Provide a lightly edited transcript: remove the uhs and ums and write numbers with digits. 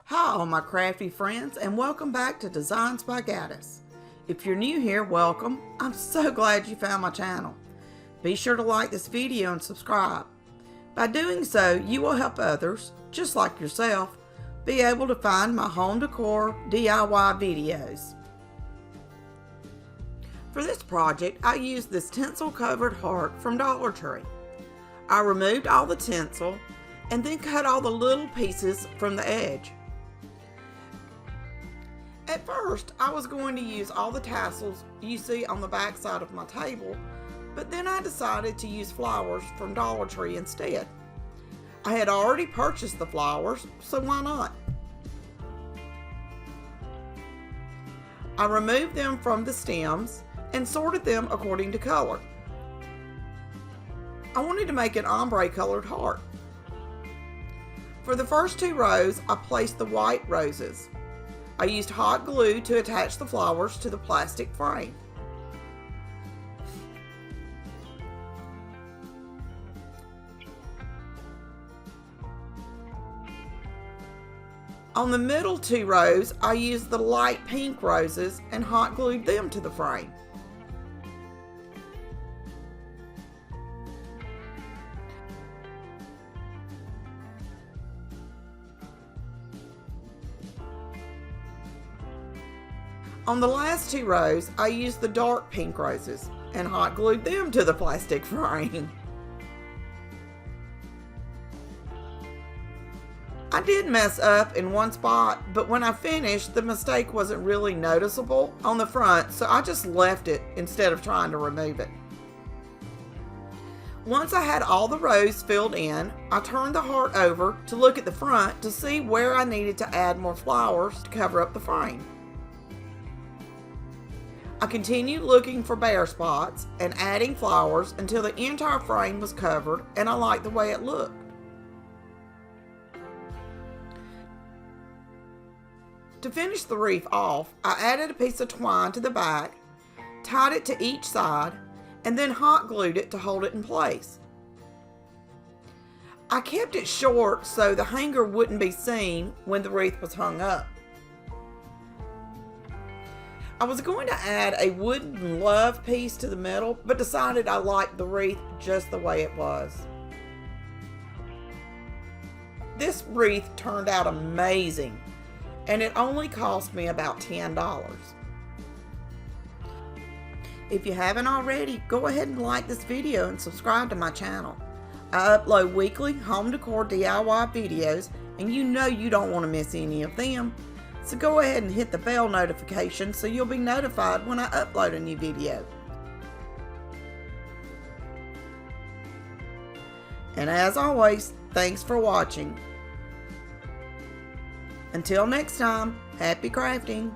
Hi all my crafty friends, and welcome back to Designs by Gaddis. If you're new here, welcome. I'm so glad you found my channel. Be sure to like this video and subscribe. By doing so, you will help others, just like yourself, be able to find my home decor DIY videos. For this project, I used this tinsel covered heart from Dollar Tree. I removed all the tinsel and then cut all the little pieces from the edge. At first, I was going to use all the tassels you see on the back side of my table, but then I decided to use flowers from Dollar Tree instead. I had already purchased the flowers, so why not? I removed them from the stems and sorted them according to color. I wanted to make an ombre colored heart. For the first two rows, I placed the white roses. I used hot glue to attach the flowers to the plastic frame. On the middle two rows, I used the light pink roses and hot glued them to the frame. On the last two rows, I used the dark pink roses and hot glued them to the plastic frame. I did mess up in one spot, but when I finished, the mistake wasn't really noticeable on the front, so I just left it instead of trying to remove it. Once I had all the rows filled in, I turned the heart over to look at the front to see where I needed to add more flowers to cover up the frame. I continued looking for bare spots and adding flowers until the entire frame was covered and I liked the way it looked. To finish the wreath off, I added a piece of twine to the back, tied it to each side, and then hot glued it to hold it in place. I kept it short so the hanger wouldn't be seen when the wreath was hung up. I was going to add a wooden love piece to the middle, but decided I liked the wreath just the way it was. This wreath turned out amazing, and it only cost me about $10. If you haven't already, go ahead and like this video and subscribe to my channel. I upload weekly home decor DIY videos, and you know you don't want to miss any of them. So go ahead and hit the bell notification so you'll be notified when I upload a new video. And as always, thanks for watching. Until next time, happy crafting!